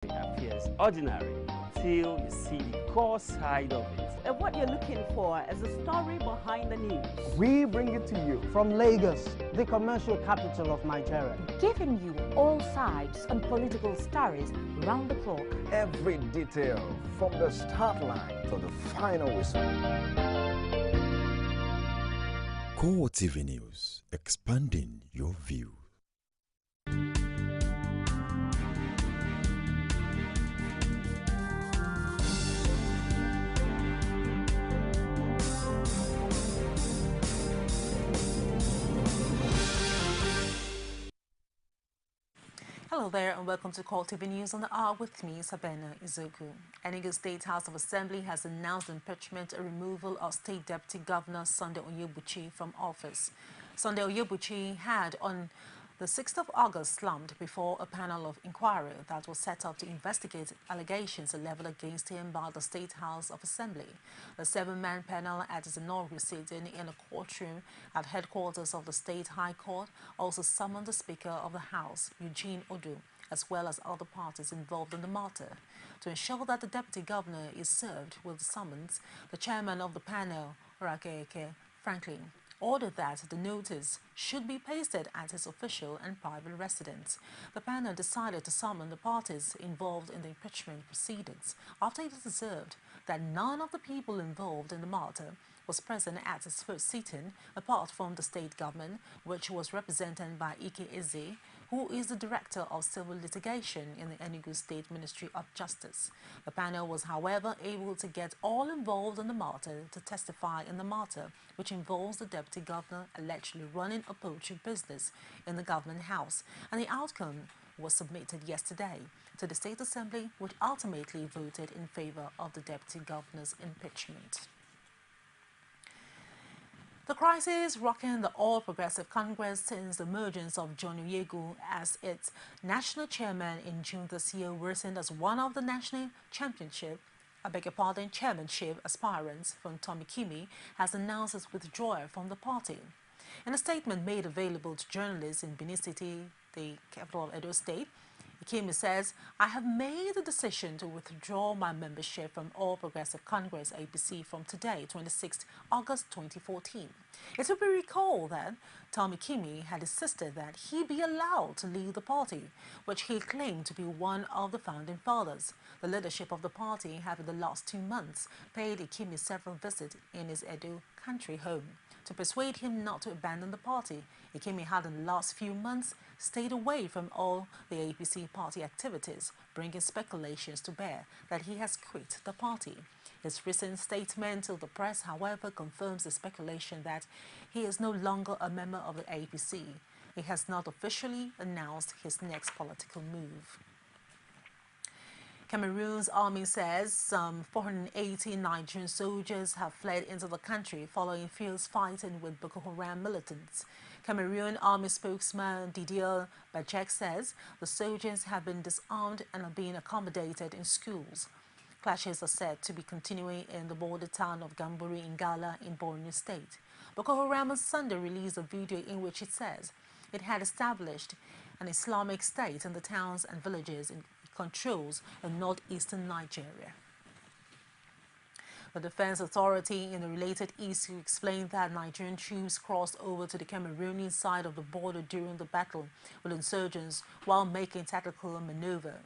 appears ordinary till you see the core side of it. And what you're looking for is the story behind the news. We bring it to you from Lagos, the commercial capital of Nigeria. Giving you all sides and political stories round the clock. Every detail from the start line to the final whistle. CoreTV News, expanding your view. Hello there and welcome to CoreTV News on the Hour with me, Sabena Izoku. Enugu State House of Assembly has announced impeachment and removal of State Deputy Governor Sunday Onyebuchi from office. Sunday Onyebuchi had on the 6th of August slumped before a panel of inquiry that was set up to investigate allegations leveled against him by the State House of Assembly. The 7-man panel at its inaugural sitting in a courtroom at headquarters of the State High Court also summoned the Speaker of the House, Eugene Odu, as well as other parties involved in the matter. To ensure that the Deputy Governor is served with the summons, the chairman of the panel, Rakeke Franklin, ordered that the notice should be pasted at his official and private residence. The panel decided to summon the parties involved in the impeachment proceedings after it was observed that none of the people involved in the matter was present at its first sitting, apart from the state government, which was represented by Ike Eze, who is the Director of Civil Litigation in the Enugu State Ministry of Justice. The panel was, however, able to get all involved in the matter to testify in the matter, which involves the Deputy Governor allegedly running a poultry business in the Government House, and the outcome was submitted yesterday to the State Assembly, which ultimately voted in favor of the Deputy Governor's impeachment. The crisis rocking the All Progressive Congress since the emergence of John Oyegu as its national chairman in June this year worsened as one of the national chairmanship aspirants from Tommy Kimi has announced his withdrawal from the party. In a statement made available to journalists in Benin City, the capital of Edo State, Ikeme says, "I have made the decision to withdraw my membership from All Progressive Congress APC from today, 26 August 2014. It will be recalled that Tommy Kimi had insisted that he be allowed to lead the party, which he claimed to be one of the founding fathers. The leadership of the party have in the last 2 months paid Ikeme several visits in his Edo country home to persuade him not to abandon the party. Ikeme had in the last few months stayed away from all the APC party activities, bringing speculations to bear that he has quit the party. His recent statement to the press, however, confirms the speculation that he is no longer a member of the APC. He has not officially announced his next political move. Cameroon's army says some 480 Nigerian soldiers have fled into the country following fierce fighting with Boko Haram militants. Cameroon Army spokesman Didier Bajek says the soldiers have been disarmed and are being accommodated in schools. Clashes are said to be continuing in the border town of Gamburi in Gala in Borno State. Boko Haram on Sunday released a video in which it says it had established an Islamic state in the towns and villages it controls in northeastern Nigeria. The Defense Authority in a related issue explained that Nigerian troops crossed over to the Cameroonian side of the border during the battle with insurgents while making tactical maneuver.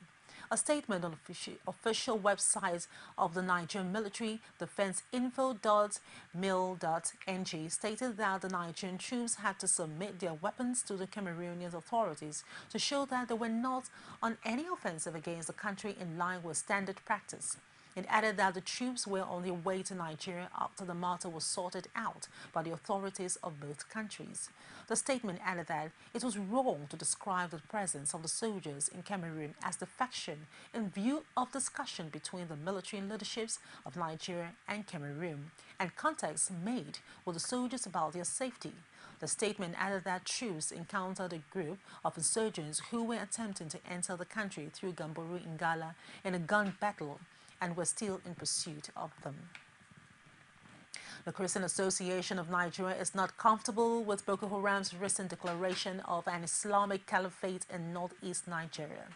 A statement on the official website of the Nigerian military, defenseinfo.mil.ng, stated that the Nigerian troops had to submit their weapons to the Cameroonian authorities to show that they were not on any offensive against the country in line with standard practice. It added that the troops were on their way to Nigeria after the matter was sorted out by the authorities of both countries. The statement added that it was wrong to describe the presence of the soldiers in Cameroon as defection in view of discussion between the military leaderships of Nigeria and Cameroon and contacts made with the soldiers about their safety. The statement added that troops encountered a group of insurgents who were attempting to enter the country through Gamburu in Gala in a gun battle and were still in pursuit of them. The Christian Association of Nigeria is not comfortable with Boko Haram's recent declaration of an Islamic caliphate in northeast Nigeria.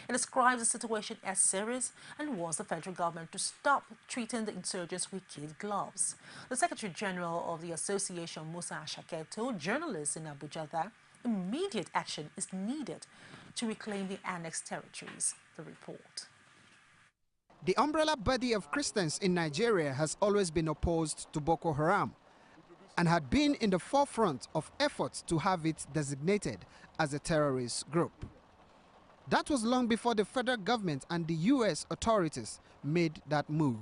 It describes the situation as serious and warns the federal government to stop treating the insurgents with kid gloves. The Secretary General of the association, Musa Ashake, told journalists in Abuja that immediate action is needed to reclaim the annexed territories. The report. The umbrella body of Christians in Nigeria has always been opposed to Boko Haram and had been in the forefront of efforts to have it designated as a terrorist group. That was long before the federal government and the US authorities made that move.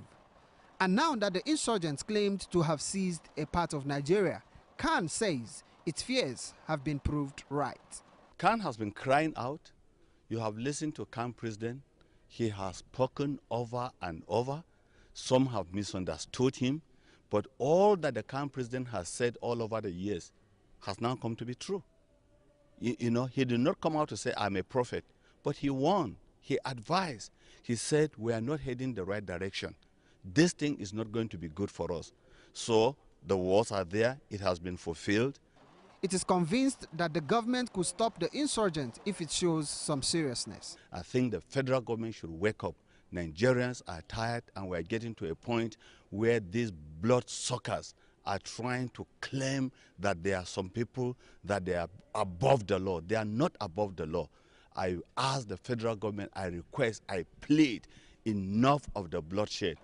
And now that the insurgents claimed to have seized a part of Nigeria, Khan says its fears have been proved right. Khan has been crying out. You have listened to Khan president. He has spoken over and over. Some have misunderstood him. But all that the Khan president has said all over the years has now come to be true. You know, he did not come out to say, I'm a prophet. But he warned, he advised. He said, we are not heading the right direction. This thing is not going to be good for us. So the wars are there. It has been fulfilled. It is convinced that the government could stop the insurgents if it shows some seriousness. I think the federal government should wake up. Nigerians are tired, and we're getting to a point where these bloodsuckers are trying to claim that there are some people that they are above the law. They are not above the law. I ask the federal government, I request, I plead, enough of the bloodshed.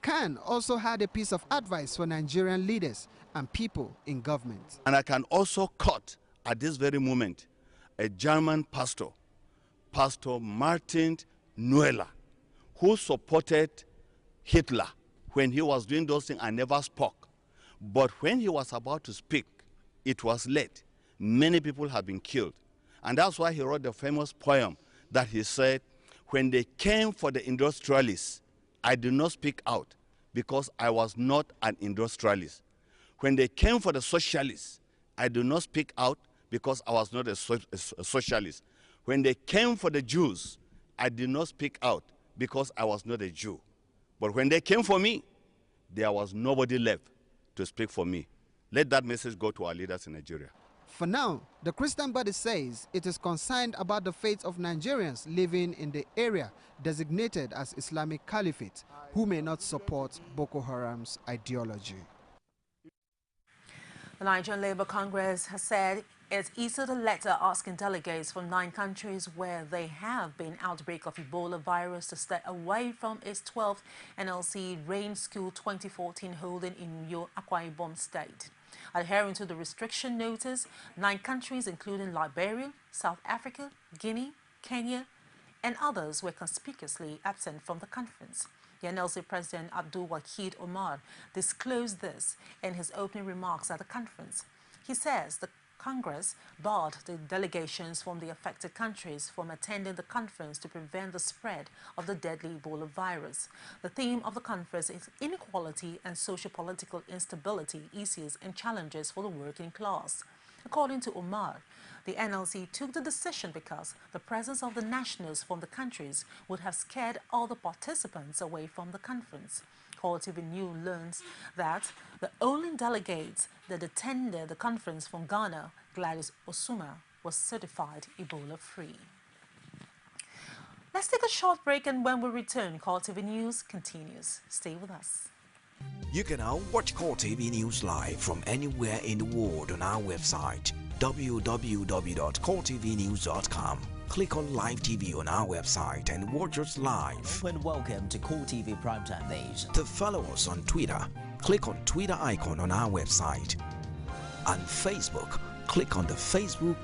Khan also had a piece of advice for Nigerian leaders and people in government. And I can also quote at this very moment a German pastor, Pastor Martin Nuela, who supported Hitler when he was doing those things and never spoke. But when he was about to speak, it was late. Many people had been killed. And that's why he wrote the famous poem that he said, when they came for the industrialists, I did not speak out because I was not an industrialist. When they came for the socialists, I did not speak out because I was not a socialist. When they came for the Jews, I did not speak out because I was not a Jew. But when they came for me, there was nobody left to speak for me. Let that message go to our leaders in Nigeria. For now, the Christian body says it is concerned about the fate of Nigerians living in the area designated as Islamic Caliphate who may not support Boko Haram's ideology. The Nigerian Labour Congress has said it issued a letter asking delegates from 9 countries where they have been outbreak of Ebola virus to stay away from its 12th NLC Rain School 2014 holding in Uyo, Akwa Ibom State. Adhering to the restriction notice, 9 countries including Liberia, South Africa, Guinea, Kenya, and others were conspicuously absent from the conference. The NLC President Abdul Wahid Omar disclosed this in his opening remarks at the conference. He says the Congress barred the delegations from the affected countries from attending the conference to prevent the spread of the deadly Ebola virus. The theme of the conference is inequality and socio-political instability, issues and challenges for the working class. According to Omar, the NLC took the decision because the presence of the nationals from the countries would have scared all the participants away from the conference. CoreTV News learns that the only delegate that attended the conference from Ghana, Gladys Osuma, was certified Ebola-free. Let's take a short break, and when we return, CoreTV News continues. Stay with us. You can now watch CoreTV News live from anywhere in the world on our website, www.coretvnews.com. Click on Live TV on our website and watch us live. And welcome to CoreTV Primetime Days. To follow us on Twitter, click on Twitter icon on our website. On Facebook, click on the Facebook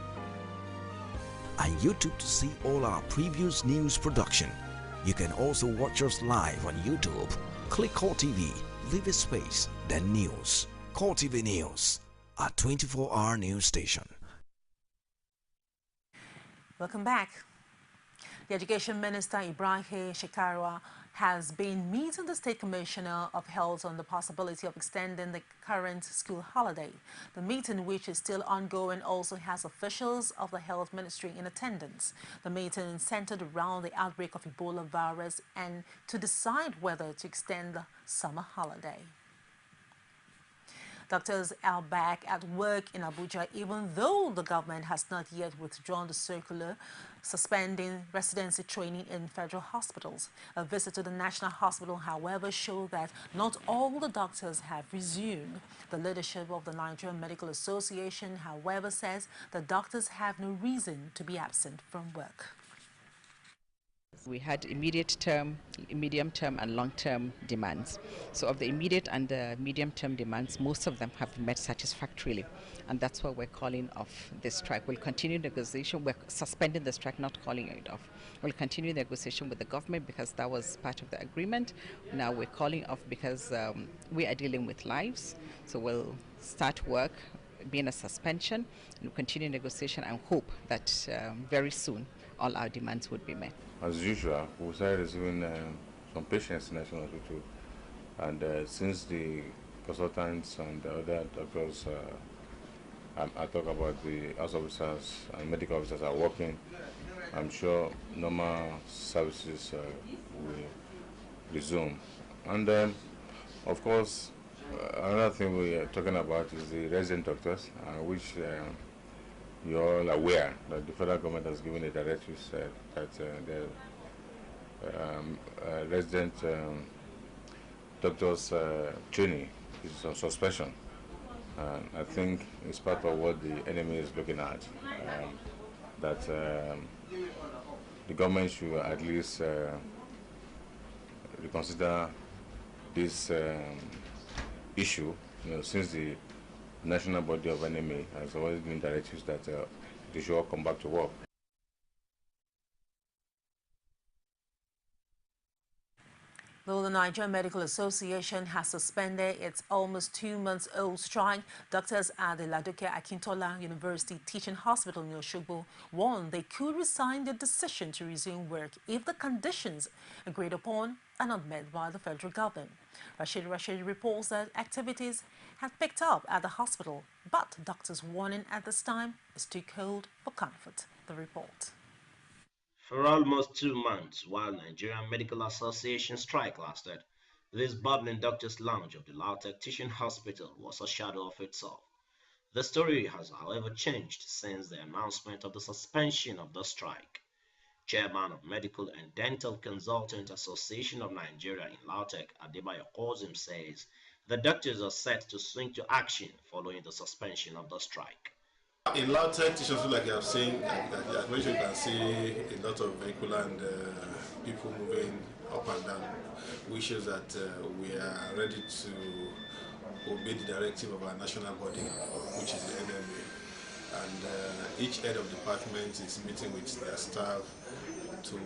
and YouTube to see all our previous news production. You can also watch us live on YouTube. Click CoreTV, leave a space, then News. CoreTV News, a 24-hour news station. Welcome back. The Education Minister Ibrahim Shekarwa has been meeting the State Commissioner of Health on the possibility of extending the current school holiday. The meeting, which is still ongoing, also has officials of the Health Ministry in attendance. The meeting centered around the outbreak of Ebola virus and to decide whether to extend the summer holiday. Doctors are back at work in Abuja, even though the government has not yet withdrawn the circular suspending residency training in federal hospitals. A visit to the National Hospital, however, showed that not all the doctors have resumed. The leadership of the Nigerian Medical Association, however, says the doctors have no reason to be absent from work. We had immediate term, medium term and long term demands. So of the immediate and the medium term demands, most of them have been met satisfactorily. And that's why we're calling off this strike. We'll continue negotiation. We're suspending the strike, not calling it off. We'll continue negotiation with the government because that was part of the agreement. Now we're calling off because we are dealing with lives. So we'll start work, be in a suspension, and we'll continue negotiation and hope that very soon all our demands would be met. As usual, we started receiving some patients in National Hospital, and since the consultants and the other doctors, I talk about the house officers and medical officers are working, I'm sure normal services will resume. And of course, another thing we are talking about is the resident doctors, which you're all aware that the federal government has given a directive that the resident doctors' training is on suspension. I think it's part of what the enemy is looking at, that the government should at least reconsider this issue, since the national body of NMA has always given directives that they should all come back to work. Though the Nigerian Medical Association has suspended its almost 2-month-old strike, doctors at the Ladoke Akintola University Teaching Hospital in Osogbo warned they could resign their decision to resume work if the conditions agreed upon are not met by the federal government. Rashid reports that activities have picked up at the hospital, but doctors' warning at this time is too cold for comfort. The report. For almost 2 months, while Nigerian Medical Association strike lasted, this bubbling doctor's lounge of the Lautech Teaching Hospital was a shadow of itself. The story has, however, changed since the announcement of the suspension of the strike. Chairman of Medical and Dental Consultant Association of Nigeria in Lautech, Adebayo Kozim, says the doctors are set to swing to action following the suspension of the strike. In Lautech Teachers, like you have seen, as you can see a lot of vehicle and people moving up and down, which shows that we are ready to obey the directive of our national body, which is the NMA. And each head of department is meeting with their staff to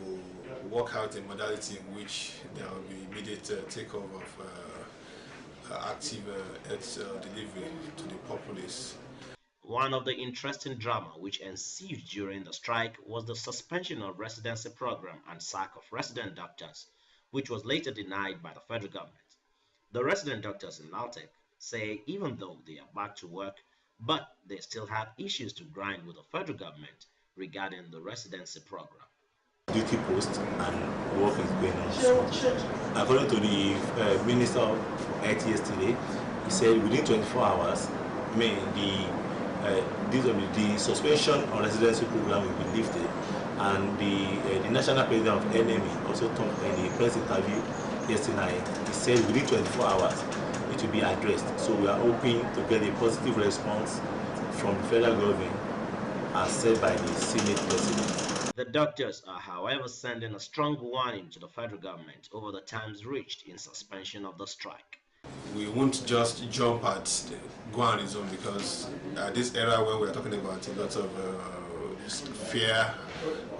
work out a modality in which there will be immediate takeover of active health delivery to the populace. One of the interesting drama which ensued during the strike was the suspension of residency program and sack of resident doctors, which was later denied by the federal government. The resident doctors in Lautech say even though they are back to work, but they still have issues to grind with the federal government regarding the residency program. Duty post and work is going on. According to the Minister of Health yesterday, he said within 24 hours, the suspension on residency program will be lifted, and the national president of NME also talked in the press interview yesterday night. He said within 24 hours it will be addressed. So we are hoping to get a positive response from the federal government as said by the Senate President. The doctors are, however, sending a strong warning to the federal government over the times reached in suspension of the strike. We won't just jump at go and resume, because at this era when we're talking about a lot of fear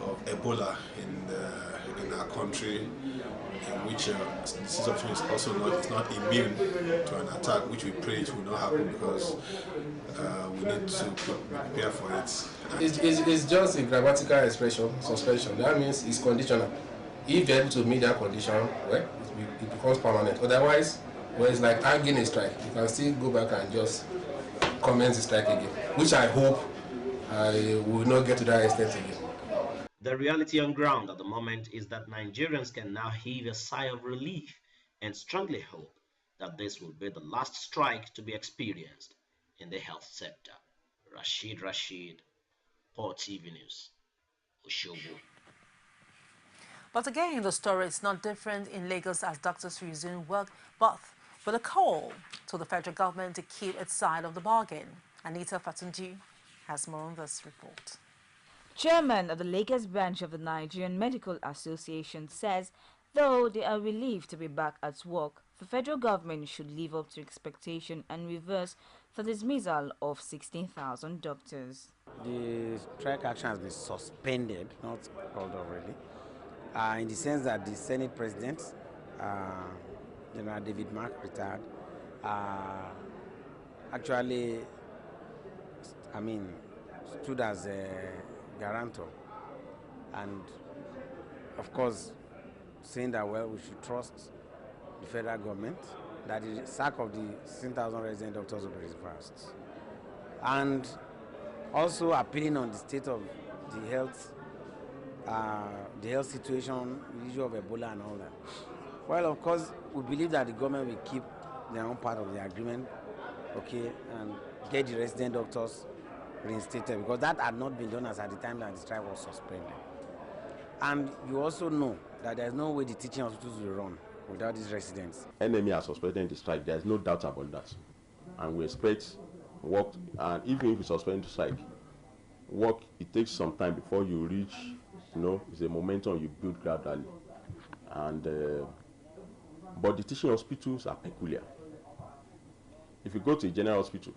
of Ebola in our country, in which this option is also not immune to an attack, which we pray it will not happen, because we need to prepare for it. It's just a grammatical expression, suspension. That means it's conditional. If you're able to meet that condition, well, it becomes permanent. Otherwise, well, it's like hanging a strike. You can still go back and just commence the strike again, which I hope I will not get to that extent again. The reality on ground at the moment is that Nigerians can now heave a sigh of relief and strongly hope that this will be the last strike to be experienced in the health sector. Rashid, CoreTV News, Oshobo. But again, the story is not different in Lagos as doctors resume work, but with a call to the federal government to keep its side of the bargain. Anita Fatunji has more on this report. Chairman of the Lagos branch of the Nigerian Medical Association says, though they are relieved to be back at work, the federal government should live up to expectation and reverse the dismissal of 16,000 doctors. The strike action has been suspended, not called off really, in the sense that the Senate President, General David Mark, retired, actually, stood as a guarantor, and of course, saying that, well, we should trust the federal government, that the sack of the 16,000 resident doctors will be reversed. And also appealing on the state of the health situation, the issue of Ebola and all that. Well, of course, we believe that the government will keep their own part of the agreement, okay, and get the resident doctors reinstated, because that had not been done as at the time that the strike was suspended. And you also know that there's no way the teaching hospitals will run without these residents. NME has suspended the strike. There's no doubt about that. And we expect work, and even if we suspend the strike, work, it takes some time before you reach, it's a momentum you build gradually. And but the teaching hospitals are peculiar. If you go to a general hospital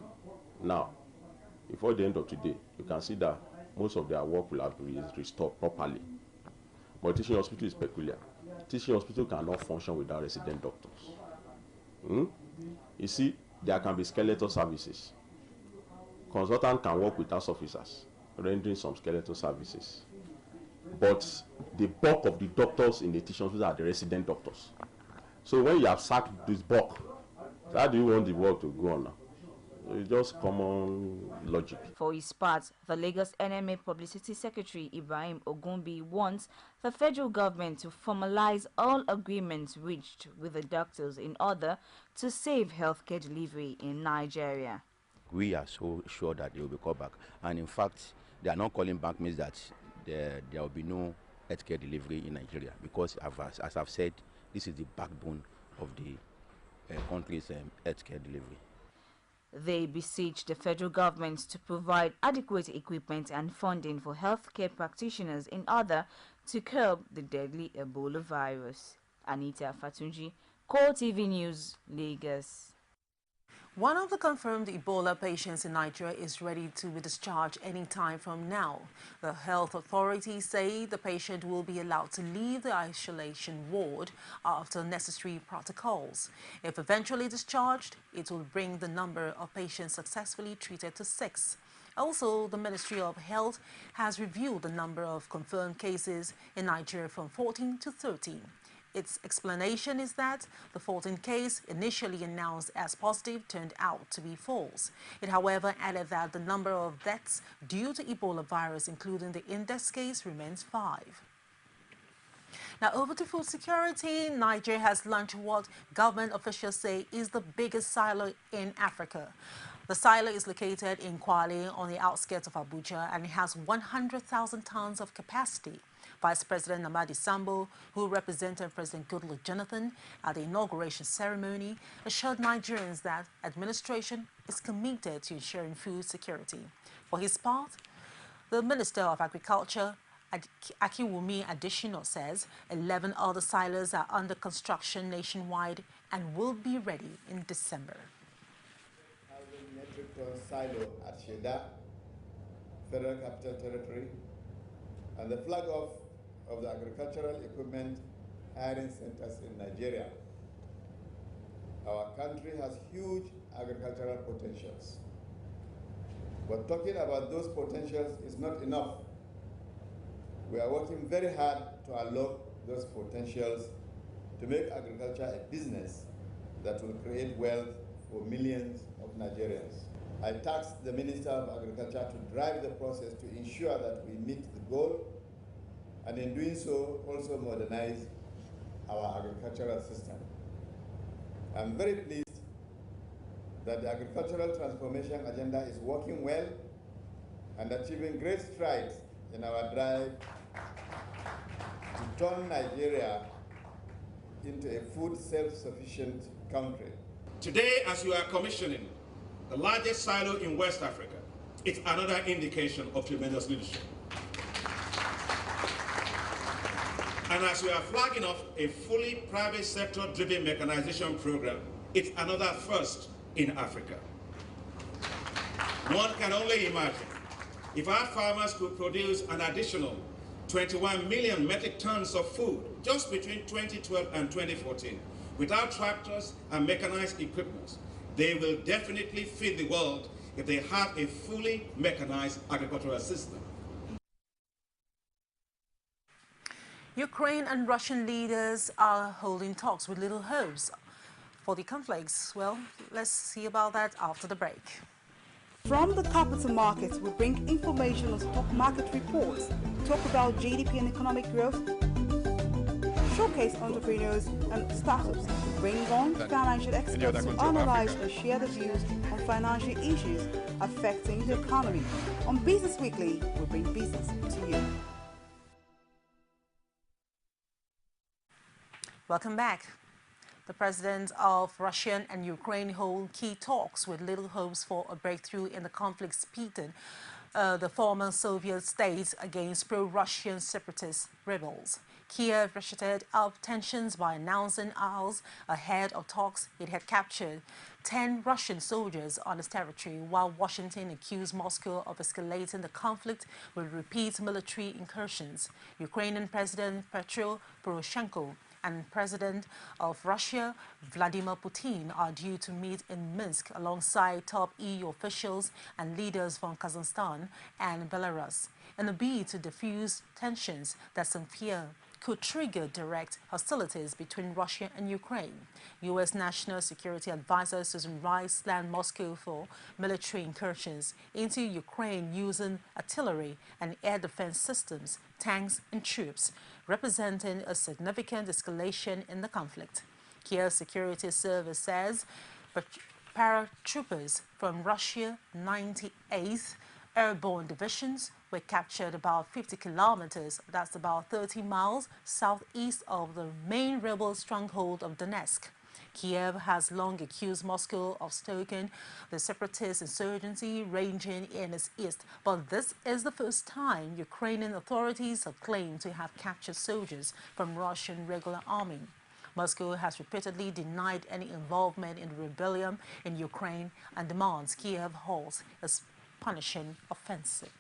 now, before the end of today, you can see that most of their work will have been restored properly. But teaching hospital is peculiar. Teaching hospital cannot function without resident doctors. You see, there can be skeletal services. Consultant can work with house officers, rendering some skeletal services. But the bulk of the doctors in the teaching hospital are the resident doctors. So when you have sacked this bulk, how do you want the work to go on now? It's just common logic. For his part, the Lagos NMA Publicity Secretary Ibrahim Ogunbi wants the federal government to formalize all agreements reached with the doctors in order to save healthcare delivery in Nigeria. We are so sure that they will be called back. And in fact, they are not calling back means that there will be no healthcare delivery in Nigeria, because as I've said, this is the backbone of the country's healthcare delivery. They beseech the federal government to provide adequate equipment and funding for healthcare practitioners in order to curb the deadly Ebola virus. Anita Fatunji, CoreTV News, Lagos. One of the confirmed Ebola patients in Nigeria is ready to be discharged any time from now. The health authorities say the patient will be allowed to leave the isolation ward after necessary protocols. If eventually discharged, it will bring the number of patients successfully treated to 6. Also, the Ministry of Health has reviewed the number of confirmed cases in Nigeria from 14 to 13. Its explanation is that the 14th case, initially announced as positive, turned out to be false. It, however, added that the number of deaths due to Ebola virus, including the index case, remains 5. Now, over to food security. Nigeria has launched what government officials say is the biggest silo in Africa. The silo is located in Kwale on the outskirts of Abuja, and it has 100,000 tons of capacity. Vice President Namadi Sambo, who represented President Goodluck Jonathan at the inauguration ceremony, assured Nigerians that administration is committed to ensuring food security. For his part, the Minister of Agriculture, Akiwumi Adesina, says 11 other silos are under construction nationwide and will be ready in December. Metric ton silo at Sheda, Federal Capital Territory, and the flag off of the agricultural equipment hiring centers in Nigeria. Our country has huge agricultural potentials. But talking about those potentials is not enough. We are working very hard to unlock those potentials to make agriculture a business that will create wealth for millions of Nigerians. I tasked the Minister of Agriculture to drive the process to ensure that we meet the goal, and in doing so, also modernize our agricultural system. I'm very pleased that the agricultural transformation agenda is working well and achieving great strides in our drive to turn Nigeria into a food self-sufficient country. Today, as you are commissioning the largest silo in West Africa, it's another indication of tremendous leadership. And as we are flagging off a fully private sector-driven mechanization program, it's another first in Africa. One can only imagine if our farmers could produce an additional 21 million metric tons of food just between 2012 and 2014 without tractors and mechanized equipment. They will definitely feed the world if they have a fully mechanized agricultural system. Ukraine and Russian leaders are holding talks with little hopes for the conflicts. Well, let's see about that after the break. From the capital markets, we bring information on stock market reports, talk about GDP and economic growth, showcase entrepreneurs and startups, bring on financial experts to analyze and share the views on financial issues affecting the economy. On Business Weekly, we bring business to you. Welcome back. The presidents of Russia and Ukraine hold key talks with little hopes for a breakthrough in the conflicts pitted the former Soviet states against pro-Russian separatist rebels. Kiev ratcheted up tensions by announcing hours ahead of talks it had captured 10 Russian soldiers on its territory, while Washington accused Moscow of escalating the conflict with repeat military incursions. Ukrainian President Petro Poroshenko and President of Russia, Vladimir Putin, are due to meet in Minsk alongside top EU officials and leaders from Kazakhstan and Belarus in a bid to defuse tensions that some fear could trigger direct hostilities between Russia and Ukraine. U.S. National Security Advisor Susan Rice slammed Moscow for military incursions into Ukraine using artillery and air defense systems, tanks and troops, representing a significant escalation in the conflict. Kiev Security Service says paratroopers from Russia 98th Airborne Divisions were captured about 50 kilometers, that's about 30 miles, southeast of the main rebel stronghold of Donetsk. Kiev has long accused Moscow of stoking the separatist insurgency raging in its east, but this is the first time Ukrainian authorities have claimed to have captured soldiers from Russian regular army. Moscow has repeatedly denied any involvement in the rebellion in Ukraine and demands Kiev halts its punishing offensive.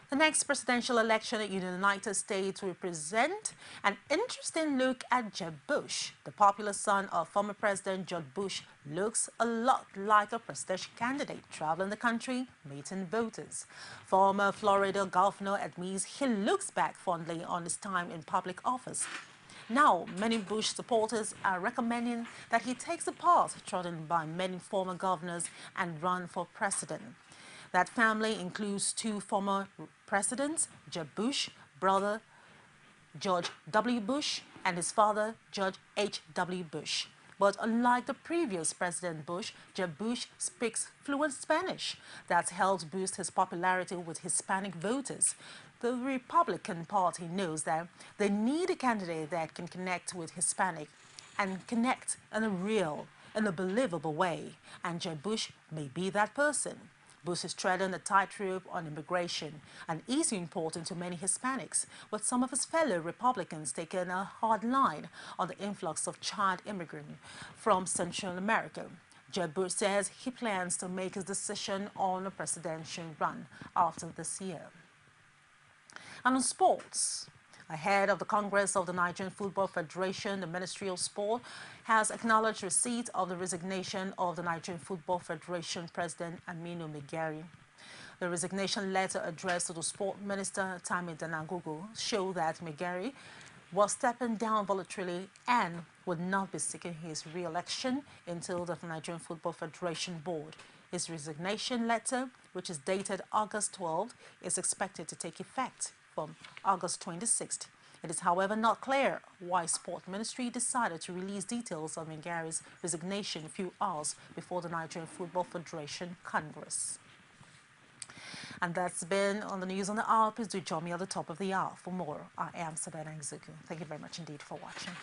The next presidential election in the United States will present an interesting look at Jeb Bush. The popular son of former President George Bush looks a lot like a presidential candidate traveling the country, meeting voters. Former Florida governor admits he looks back fondly on his time in public office. Now, many Bush supporters are recommending that he takes the path trodden by many former governors and run for president. That family includes two former presidents, Jeb Bush, brother George W. Bush, and his father, George H.W. Bush. But unlike the previous President Bush, Jeb Bush speaks fluent Spanish. That's helped boost his popularity with Hispanic voters. The Republican Party knows that they need a candidate that can connect with Hispanic and connect in a real, in a believable way. And Jeb Bush may be that person. Bush is treading a tightrope on immigration, an issue important to many Hispanics, with some of his fellow Republicans taking a hard line on the influx of child immigrants from Central America. Jeb Bush says he plans to make his decision on a presidential run after this year. And on sports, ahead of the Congress of the Nigerian Football Federation, the Ministry of Sport has acknowledged receipt of the resignation of the Nigerian Football Federation President Aminu Megari. The resignation letter addressed to the Sport Minister Tami Danagogo showed that Megari was stepping down voluntarily and would not be seeking his re-election until the Nigerian Football Federation Board. His resignation letter, which is dated August 12, is expected to take effect from August 26th. It is, however, not clear why Sport Ministry decided to release details of Mingari's resignation a few hours before the Nigerian Football Federation Congress. And that's been on the news on the hour. Please do join me at the top of the hour for more. I am Sabena Izuku. Thank you very much indeed for watching.